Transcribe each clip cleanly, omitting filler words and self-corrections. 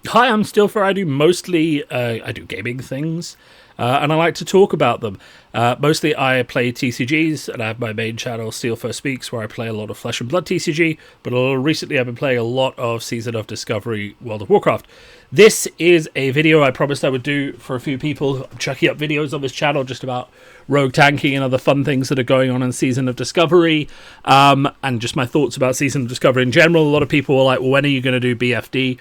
Hi, I'm Stilfer. I do mostly I do gaming things, and I like to talk about them. Mostly, I play TCGs, and I have my main channel, Stilfer Speaks, where I play a lot of Flesh and Blood TCG. But recently, I've been playing a lot of Season of Discovery, World of Warcraft. This is a video I promised I would do for a few people. I'm checking up videos on this channel just about rogue tanking and other fun things that are going on in Season of Discovery, and just my thoughts about Season of Discovery in general. A lot of people were like, well, when are you going to do BFD?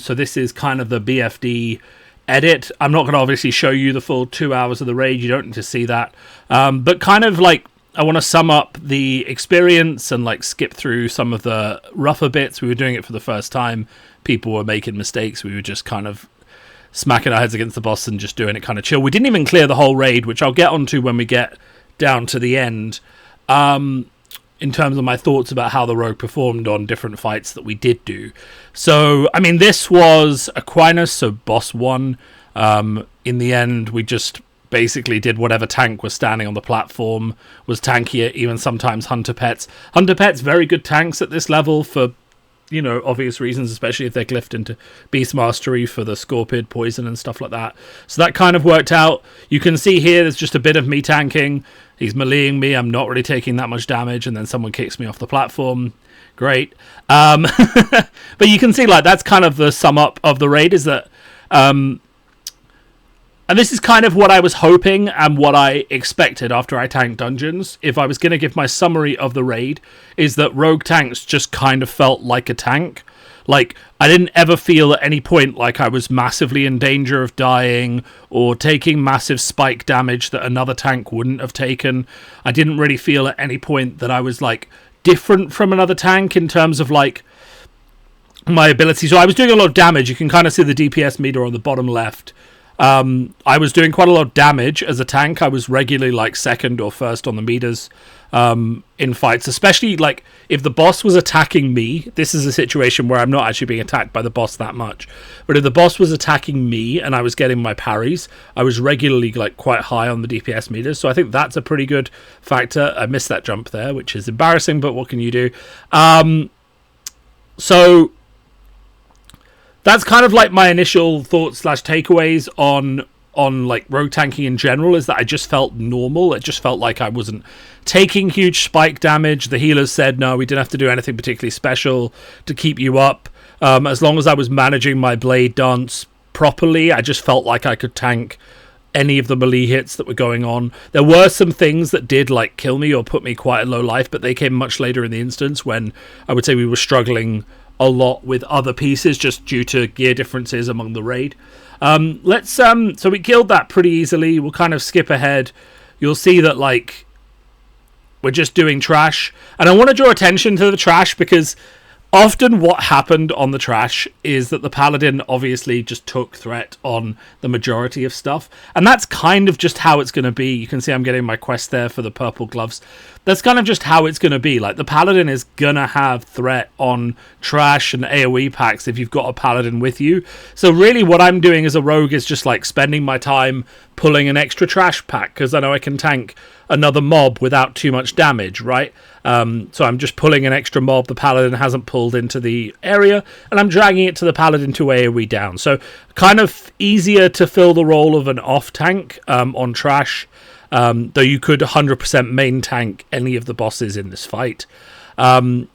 So this is kind of the BFD edit. I'm not going to obviously show you the full 2 hours of the raid. You don't need to see that. But kind of like, I want to sum up the experience and like skip through some of the rougher bits. We were doing it for the first time. People were making mistakes. We were just kind of smacking our heads against the boss and just doing it kind of chill. We didn't even clear the whole raid, which I'll get onto when we get down to the end. In terms of my thoughts about how the rogue performed on different fights that we did do. So, I mean, this was Aquinas, so boss 1. In the end, we just basically did whatever tank was standing on the platform was tankier, even sometimes Hunter Pets. Hunter Pets, very good tanks at this level for, you know, obvious reasons, especially if they're glyphed into Beast Mastery for the Scorpid poison and stuff like that. So that kind of worked out. You can see here there's just a bit of me tanking. He's meleeing me. I'm not really taking that much damage, and then someone kicks me off the platform. Great. But you can see, like, that's kind of the sum up of the raid, is that... and this is kind of what I was hoping and what I expected after I tanked dungeons. If I was going to give my summary of the raid, is that rogue tanks just kind of felt like a tank. Like, I didn't ever feel at any point like I was massively in danger of dying or taking massive spike damage that another tank wouldn't have taken. I didn't really feel at any point that I was, like, different from another tank in terms of, like, my ability. So I was doing a lot of damage. You can kind of see the DPS meter on the bottom left. I was doing quite a lot of damage as a tank. I was regularly like second or first on the meters in fights, especially like if the boss was attacking me. This is a situation where I'm not actually being attacked by the boss that much, but if the boss was attacking me and I was getting my parries, I was regularly like quite high on the DPS meters. So I think that's a pretty good factor. I missed that jump there, which is embarrassing, but what can you do? So that's kind of like my initial thoughts / takeaways on like rogue tanking in general, is that I just felt normal. It just felt like I wasn't taking huge spike damage. The healers said, no, we didn't have to do anything particularly special to keep you up. As long as I was managing my blade dance properly, I just felt like I could tank any of the melee hits that were going on. There were some things that did like kill me or put me quite at low life, but they came much later in the instance when I would say we were struggling a lot with other pieces just due to gear differences among the raid. So we killed that pretty easily. We'll kind of skip ahead. You'll see that like we're just doing trash, and I want to draw attention to the trash because often what happened on the trash is that the paladin obviously just took threat on the majority of stuff, and that's kind of just how it's going to be. You can see I'm getting my quest there for the purple gloves. That's kind of just how it's going to be. Like, the paladin is going to have threat on trash and AoE packs if you've got a paladin with you. So really what I'm doing as a rogue is just like spending my time pulling an extra trash pack because I know I can tank another mob without too much damage, right? So I'm just pulling an extra mob the paladin hasn't pulled into the area, and I'm dragging it to the paladin to AoE down. So kind of easier to fill the role of an off tank on trash. Though you could 100% main tank any of the bosses in this fight. You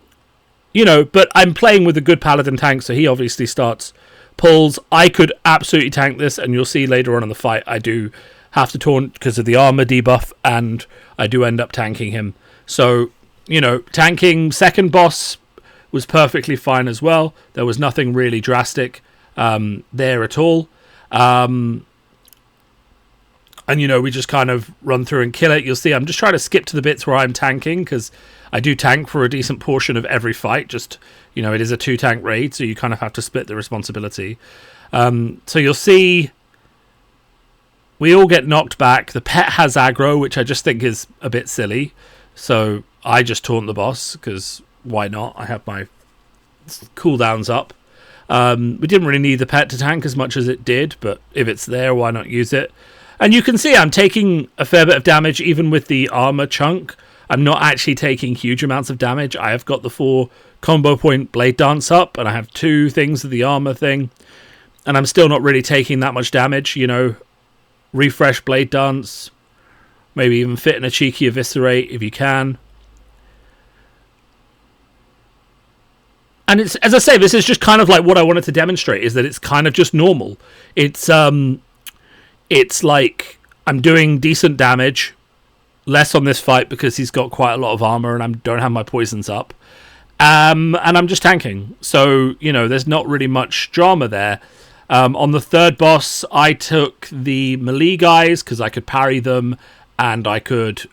know, but I'm playing with a good paladin tank, so he obviously starts pulls. I could absolutely tank this, and you'll see later on in the fight I do have to taunt because of the armor debuff, and I do end up tanking him. So, you know, tanking second boss was perfectly fine as well. There was nothing really drastic there at all. And, you know, we just kind of run through and kill it. You'll see I'm just trying to skip to the bits where I'm tanking because I do tank for a decent portion of every fight. Just, you know, it is a 2-tank raid, so you kind of have to split the responsibility. So you'll see we all get knocked back. The pet has aggro, which I just think is a bit silly. So I just taunt the boss because why not? I have my cooldowns up. We didn't really need the pet to tank as much as it did, but if it's there, why not use it? And you can see I'm taking a fair bit of damage even with the armor chunk. I'm not actually taking huge amounts of damage. I have got the 4 combo point blade dance up, and I have 2 things of the armor thing. and I'm still not really taking that much damage. Refresh Blade Dance, maybe even fit in a cheeky Eviscerate if you can. And it's, as I say, this is just kind of like what I wanted to demonstrate, is that it's kind of just normal. It's like I'm doing decent damage, less on this fight because he's got quite a lot of armor and I don't have my poisons up. And I'm just tanking. So, there's not really much drama there. On the third boss, I took the melee guys because I could parry them and I could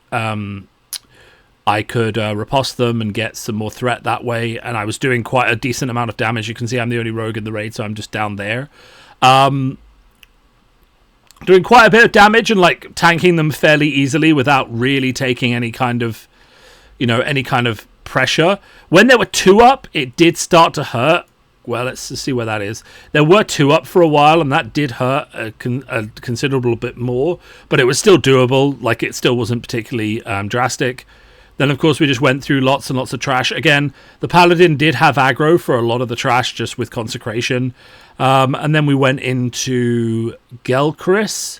riposte them and get some more threat that way, and I was doing quite a decent amount of damage. You can see I'm the only rogue in the raid, so I'm just down there. Doing quite a bit of damage and like tanking them fairly easily without really taking any kind of pressure. When there were 2 up, it did start to hurt. Well, let's see where that is. There were 2 up for a while, and that did hurt a considerable bit more, but it was still doable. Like, it still wasn't particularly drastic. Then, of course, we just went through lots and lots of trash. Again, the Paladin did have aggro for a lot of the trash just with Consecration. And then we went into Gelcris.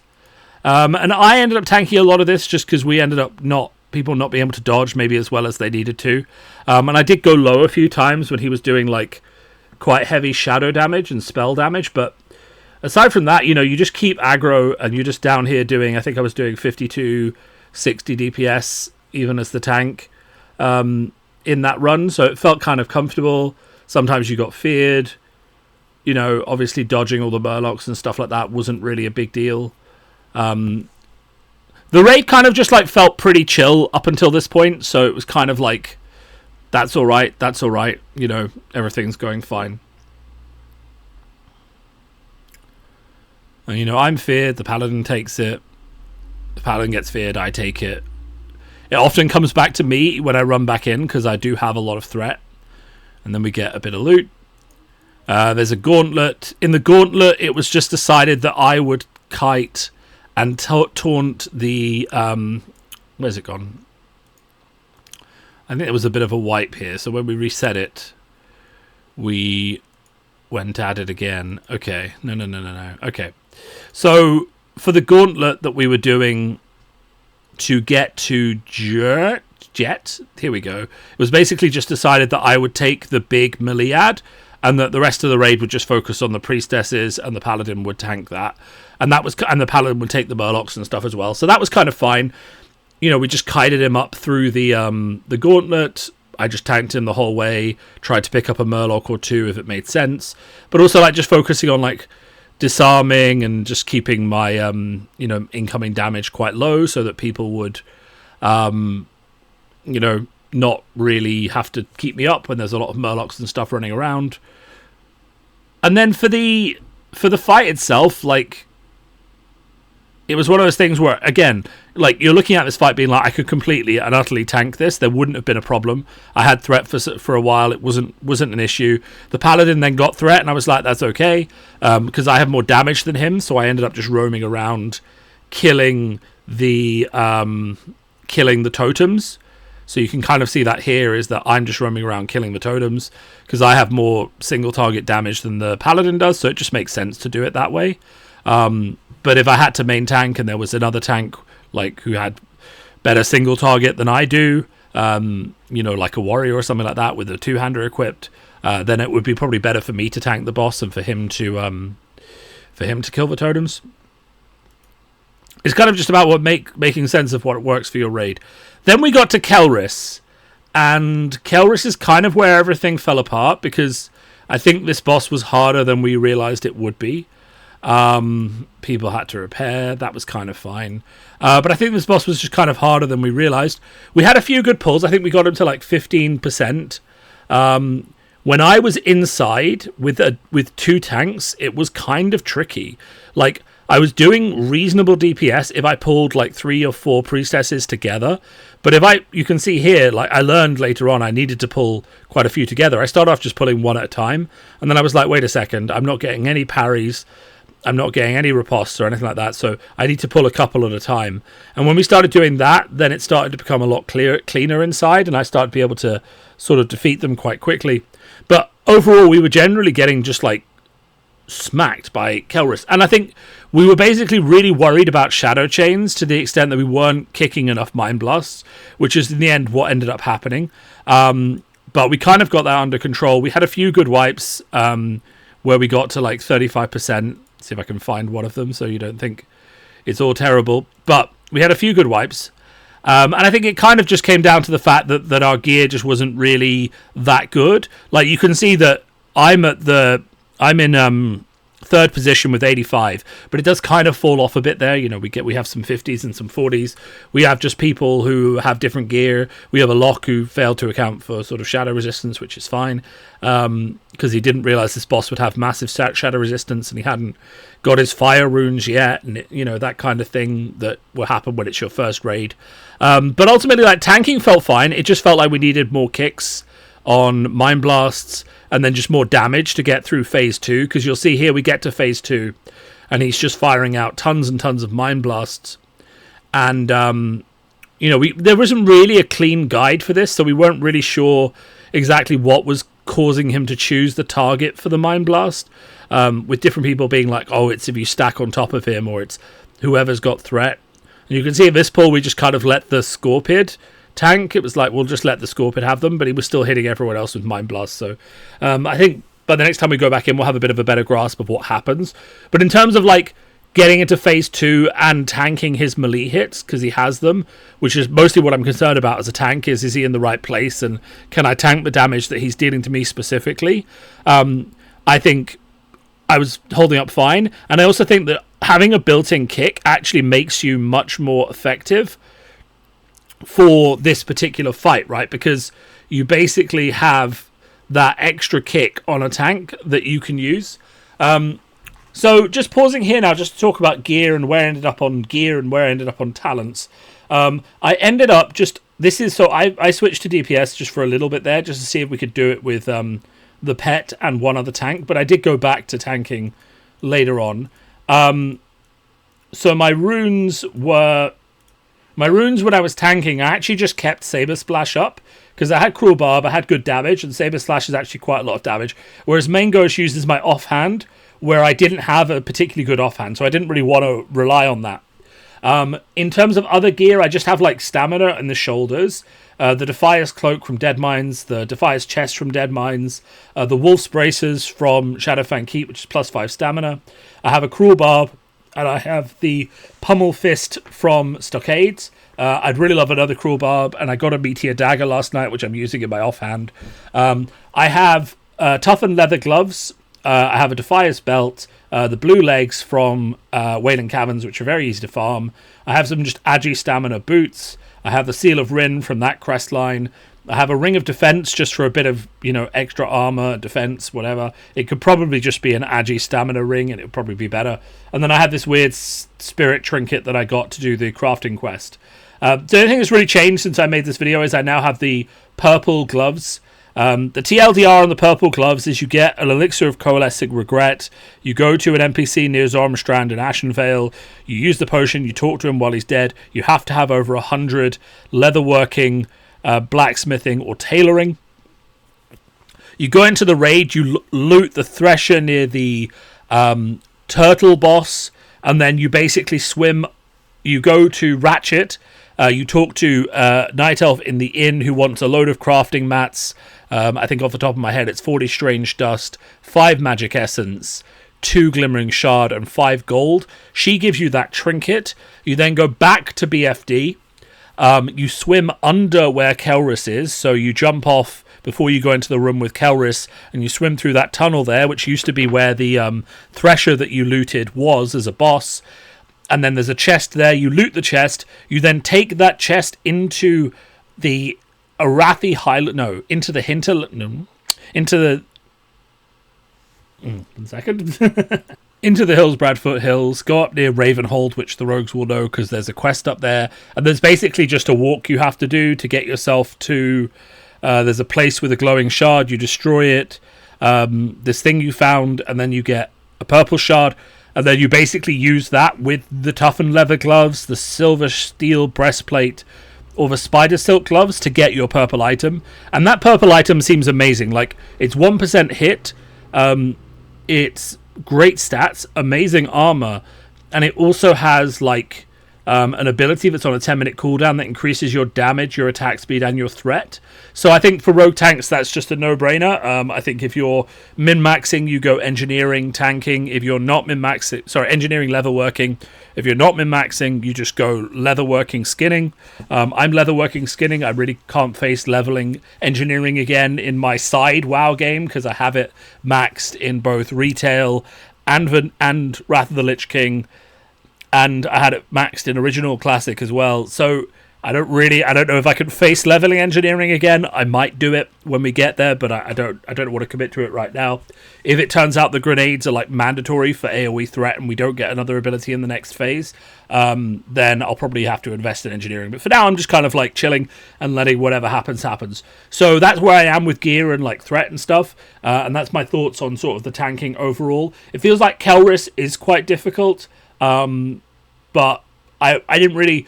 And I ended up tanking a lot of this just because we ended up people not being able to dodge maybe as well as they needed to. And I did go low a few times when he was doing like quite heavy shadow damage and spell damage. But aside from that, you just keep aggro and you're just down here doing, I think I was doing 52, 60 DPS even as the tank in that run, so it felt kind of comfortable. Sometimes you got feared, obviously dodging all the murlocs and stuff like that wasn't really a big deal. The raid kind of just like felt pretty chill up until this point, so it was kind of like, that's all right, everything's going fine. And I'm feared, the Paladin takes it, the Paladin gets feared, I take it. It often comes back to me when I run back in because I do have a lot of threat. And then we get a bit of loot. There's a gauntlet. In the gauntlet, it was just decided that I would kite and taunt the... where's it gone? I think there was a bit of a wipe here. So when we reset it, we went at it again. Okay. No. Okay. So for the gauntlet that we were doing... to get to Jet, here we go. It was basically just decided that I would take the big Meliad and that the rest of the raid would just focus on the priestesses and the Paladin would tank that. And the Paladin would take the Murlocs and stuff as well. So that was kind of fine. We just kited him up through the gauntlet. I just tanked him the whole way, tried to pick up a Murloc or 2 if it made sense. But also like just focusing on like disarming and just keeping my incoming damage quite low so that people would not really have to keep me up when there's a lot of murlocs and stuff running around. And then for the fight itself, like, it was one of those things where, again, like, you're looking at this fight being like, I could completely and utterly tank this. There wouldn't have been a problem. I had threat for a while. It wasn't an issue. The Paladin then got threat, and I was like, that's okay, because I have more damage than him, so I ended up just roaming around killing the totems. So you can kind of see that here is that I'm just roaming around killing the totems because I have more single target damage than the Paladin does, so it just makes sense to do it that way. But if I had to main tank and there was another tank like who had better single target than I do, like a warrior or something like that with a 2-hander equipped, then it would be probably better for me to tank the boss and for him to kill the totems. It's kind of just about making sense of what works for your raid. Then we got to Kelris, and Kelris is kind of where everything fell apart because I think this boss was harder than we realized it would be. People had to repair. That was kind of fine. But I think this boss was just kind of harder than we realized. We had a few good pulls. I think we got him to like 15%. When I was inside with 2 tanks, it was kind of tricky. Like, I was doing reasonable DPS if I pulled like 3 or 4 priestesses together. But you can see here, like, I learned later on I needed to pull quite a few together. I started off just pulling 1 at a time. And then I was like, wait a second, I'm not getting any parries. I'm not getting any ripostes or anything like that, so I need to pull a couple at a time. And when we started doing that, then it started to become a lot cleaner inside, and I started to be able to sort of defeat them quite quickly. But overall, we were generally getting just like smacked by Kelris. And I think we were basically really worried about Shadow Chains to the extent that we weren't kicking enough Mind Blasts, which is in the end what ended up happening. But we kind of got that under control. We had a few good wipes where we got to like 35%. See if I can find one of them so you don't think it's all terrible. But we had a few good wipes. And I think it kind of just came down to the fact that our gear just wasn't really that good. Like, you can see that I'm in third position with 85, but it does kind of fall off a bit there. You know, we have some 50s and some 40s. We have just people who have different gear. We have a lock who failed to account for sort of shadow resistance, which is fine, because he didn't realize this boss would have massive shadow resistance, and he hadn't got his fire runes yet, and that kind of thing that will happen when it's your first raid. But ultimately, like, tanking felt fine. It just felt like we needed more kicks on Mind Blasts, and then just more damage to get through phase 2, because you'll see here we get to phase 2 and he's just firing out tons and tons of Mind Blasts, and there wasn't really a clean guide for this, so we weren't really sure exactly what was causing him to choose the target for the Mind Blast, with different people being like, oh, it's if you stack on top of him, or it's whoever's got threat. And you can see at this pull we just kind of let the Scorpid tank. It was like, we'll just let the Scorpid have them, but he was still hitting everyone else with Mind Blast. So I think by the next time we go back in, we'll have a bit of a better grasp of what happens. But in terms of like getting into phase 2 and tanking his melee hits, because he has them, which is mostly what I'm concerned about as a tank, is he in the right place, and can I tank the damage that he's dealing to me specifically? I think I was holding up fine, and I also think that having a built-in kick actually makes you much more effective for this particular fight, right? Because you basically have that extra kick on a tank that you can use. So just pausing here now, just to talk about gear and where I ended up on gear and where I ended up on talents. I ended up I switched to DPS just for a little bit there, just to see if we could do it with the pet and one other tank, but I did go back to tanking later on. So my runes when I was tanking, I actually just kept Saber Splash up, because I had Cruel Barb, I had good damage, and Saber Slash is actually quite a lot of damage, whereas Main Ghost uses my offhand, where I didn't have a particularly good offhand, so I didn't really want to rely on that. In terms of other gear, I just have like stamina in the shoulders, the Defier's Cloak from Deadmines, the Defier's Chest from Deadmines, the Wolf's Bracers from Shadowfang Keep, which is plus 5 stamina. I have a Cruel Barb, and I have the Pummel Fist from Stockades. I'd really love another Cruel Barb, and I got a Meteor Dagger last night, which I'm using in my offhand. I have Toughened Leather Gloves. I have a Defier's Belt, the Blue Legs from Wailing Caverns, which are very easy to farm. I have some just Agi Stamina Boots. I have the Seal of Rin from that crest line. I have a Ring of Defense just for a bit of, extra armor, defense, whatever. It could probably just be an Agi Stamina ring, and it would probably be better. And then I have this weird spirit trinket that I got to do the crafting quest. The only thing that's really changed since I made this video is I now have the purple gloves. The TLDR on the purple gloves is you get an elixir of coalescing regret. You go to an NPC near Zormstrand in Ashenvale. You use the potion. You talk to him while he's dead. You have to have over 100 leatherworking, blacksmithing, or tailoring. You go into the raid. You loot the Thresher near the turtle boss, and then you basically swim. You go to Ratchet. You talk to Night Elf in the inn who wants a load of crafting mats. I think off the top of my head it's 40 strange dust, 5 magic essence, 2 glimmering shard, and 5 gold. She gives you that trinket. You then go back to BFD. You swim under where Kelris is, so you jump off before you go into the room with Kelris, and you swim through that tunnel there, which used to be where the Thresher that you looted was as a boss. And then there's a chest there. You loot the chest. You then take that chest into the Arathi Highland. No, into the Hinterland. No, into the. 1 second. Into the Hillsbrad Foothills. Go up near Ravenhold, which the rogues will know because there's a quest up there. And there's basically just a walk you have to do to get yourself to. There's a place with a glowing shard. You destroy it. This thing you found, and then you get a purple shard. And then you basically use that with the toughened leather gloves, the silver steel breastplate, or the spider silk gloves to get your purple item. And that purple item seems amazing. Like, it's 1% hit. It's great stats, amazing armor, and it also has like an ability that's on a 10-minute cooldown that increases your damage, your attack speed, and your threat. So I think for rogue tanks, that's just a no-brainer. I think if you're min-maxing, you go engineering, tanking. If you're not min-maxing, engineering, leatherworking. If you're not min-maxing, you just go leatherworking, skinning. I'm leatherworking, skinning. I really can't face leveling engineering again in my side WoW game because I have it maxed in both retail and Wrath of the Lich King. And I had it maxed in original classic as well. So I don't know if I can face leveling engineering again. I might do it when we get there, but I don't want to commit to it right now. If it turns out the grenades are like mandatory for AoE threat and we don't get another ability in the next phase, then I'll probably have to invest in engineering. But for now, I'm just kind of like chilling and letting whatever happens. So that's where I am with gear and like threat and stuff. And that's my thoughts on sort of the tanking overall. It feels like Kelris is quite difficult. But I didn't really...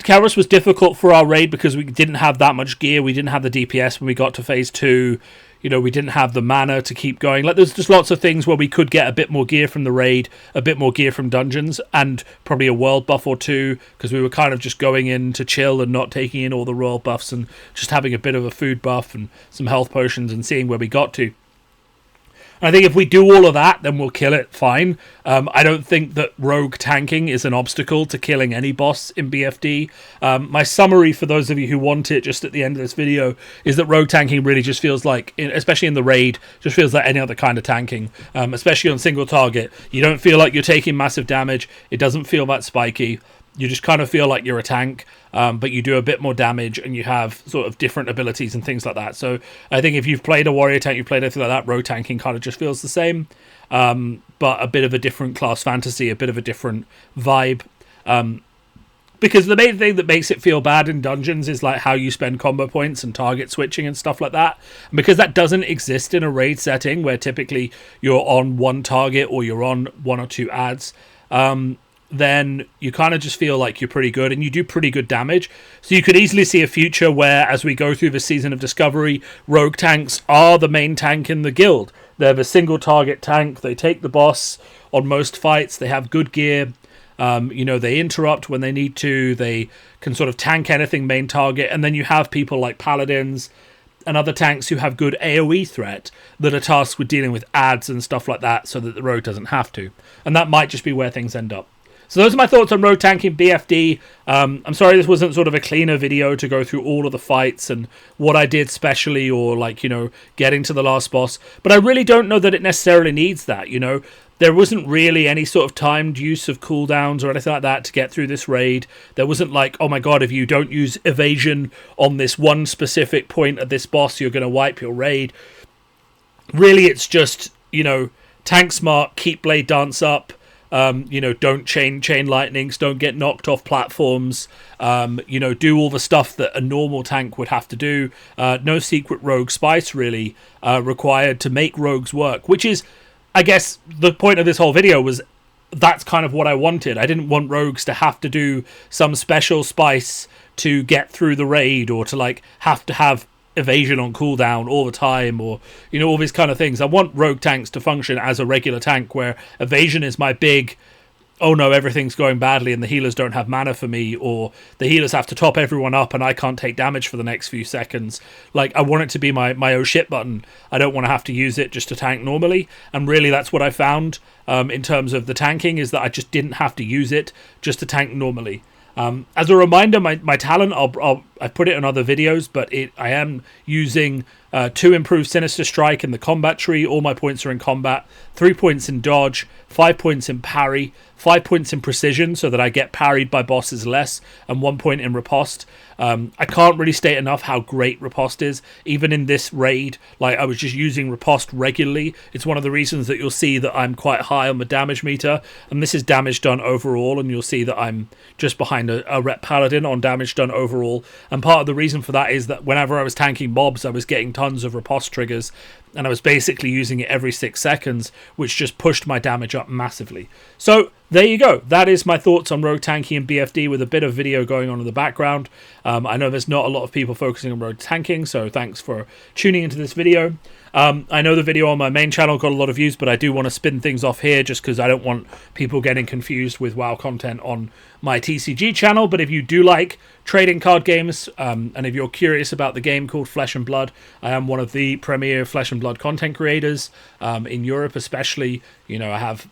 Kelris was difficult for our raid because we didn't have that much gear. We didn't have the DPS when we got to phase 2. You know, we didn't have the mana to keep going. Like, there's just lots of things where we could get a bit more gear from the raid, a bit more gear from dungeons, and probably a world buff or two, because we were kind of just going in to chill and not taking in all the royal buffs and just having a bit of a food buff and some health potions and seeing where we got to. I think if we do all of that, then we'll kill it fine. I don't think that rogue tanking is an obstacle to killing any boss in BFD. My summary for those of you who want it just at the end of this video is that rogue tanking really just feels like, especially in the raid, just feels like any other kind of tanking, especially on single target. You don't feel like you're taking massive damage. It doesn't feel that spiky. You just kind of feel like you're a tank, but you do a bit more damage and you have sort of different abilities and things like that. So I think if you've played a warrior tank, you've played anything like that, rogue tanking kind of just feels the same, but a bit of a different class fantasy, a bit of a different vibe. Because the main thing that makes it feel bad in dungeons is like how you spend combo points and target switching and stuff like that. And because that doesn't exist in a raid setting where typically you're on one target or you're on one or two ads, then you kind of just feel like you're pretty good and you do pretty good damage. So you could easily see a future where, as we go through the Season of Discovery, rogue tanks are the main tank in the guild. They're the single target tank. They take the boss on most fights. They have good gear. They interrupt when they need to. They can sort of tank anything main target. And then you have people like paladins and other tanks who have good AoE threat that are tasked with dealing with ads and stuff like that so that the rogue doesn't have to. And that might just be where things end up. So those are my thoughts on rogue tanking BFD. I'm sorry this wasn't sort of a cleaner video to go through all of the fights and what I did specially or getting to the last boss. But I really don't know that it necessarily needs that, There wasn't really any sort of timed use of cooldowns or anything like that to get through this raid. There wasn't like, oh my god, if you don't use evasion on this one specific point of this boss, you're going to wipe your raid. Really, it's just, tank smart, keep blade dance up. Don't chain lightnings, don't get knocked off platforms, do all the stuff that a normal tank would have to do. No secret rogue spice really required to make rogues work, which is, I guess, the point of this whole video was that's kind of what I wanted. I didn't want rogues to have to do some special spice to get through the raid or to have to have evasion on cooldown all the time or all these kind of things. I want rogue tanks to function as a regular tank where evasion is my big, oh no, everything's going badly and the healers don't have mana for me, or the healers have to top everyone up and I can't take damage for the next few seconds. I want it to be my oh shit button. I don't want to have to use it just to tank normally, and really that's what I found in terms of the tanking, is that I just didn't have to use it just to tank normally. As a reminder, my talent, I put it in other videos, but I am using 2 improved Sinister Strike in the combat tree. All my points are in combat. 3 points in dodge, 5 points in parry, 5 points in precision so that I get parried by bosses less, and 1 point in riposte. I can't really state enough how great riposte is. Even in this raid, I was just using riposte regularly. It's one of the reasons that you'll see that I'm quite high on the damage meter, and this is damage done overall, and you'll see that I'm just behind a rep paladin on damage done overall. And part of the reason for that is that whenever I was tanking mobs, I was getting tons of riposte triggers, and I was basically using it every 6 seconds, which just pushed my damage up massively. So there you go. That is my thoughts on rogue tanking and BFD with a bit of video going on in the background. I know there's not a lot of people focusing on rogue tanking, so thanks for tuning into this video. I know the video on my main channel got a lot of views, but I do want to spin things off here just because I don't want people getting confused with WoW content on my TCG channel. But if you do like trading card games, and if you're curious about the game called Flesh and Blood, I am one of the premier Flesh and Blood content creators in Europe especially. You know, I have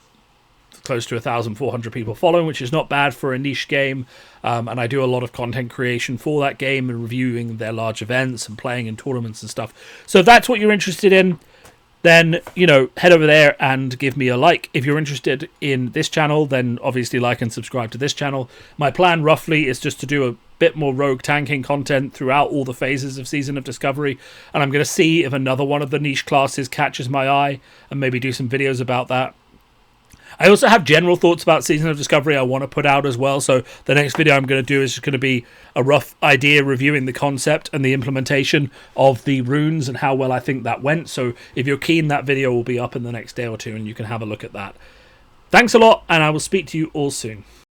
close to 1,400 people following, which is not bad for a niche game, and I do a lot of content creation for that game and reviewing their large events and playing in tournaments and stuff. So if that's what you're interested in, then, you know, head over there and give me a like. If you're interested in this channel, then obviously like and subscribe to this channel. My plan roughly is just to do a bit more rogue tanking content throughout all the phases of Season of Discovery, and I'm going to see if another one of the niche classes catches my eye and maybe do some videos about that. I also have general thoughts about Season of Discovery I want to put out as well, so the next video I'm going to do is just going to be a rough idea reviewing the concept and the implementation of the runes and how well I think that went. So if you're keen, that video will be up in the next day or two and you can have a look at that. Thanks a lot, and I will speak to you all soon.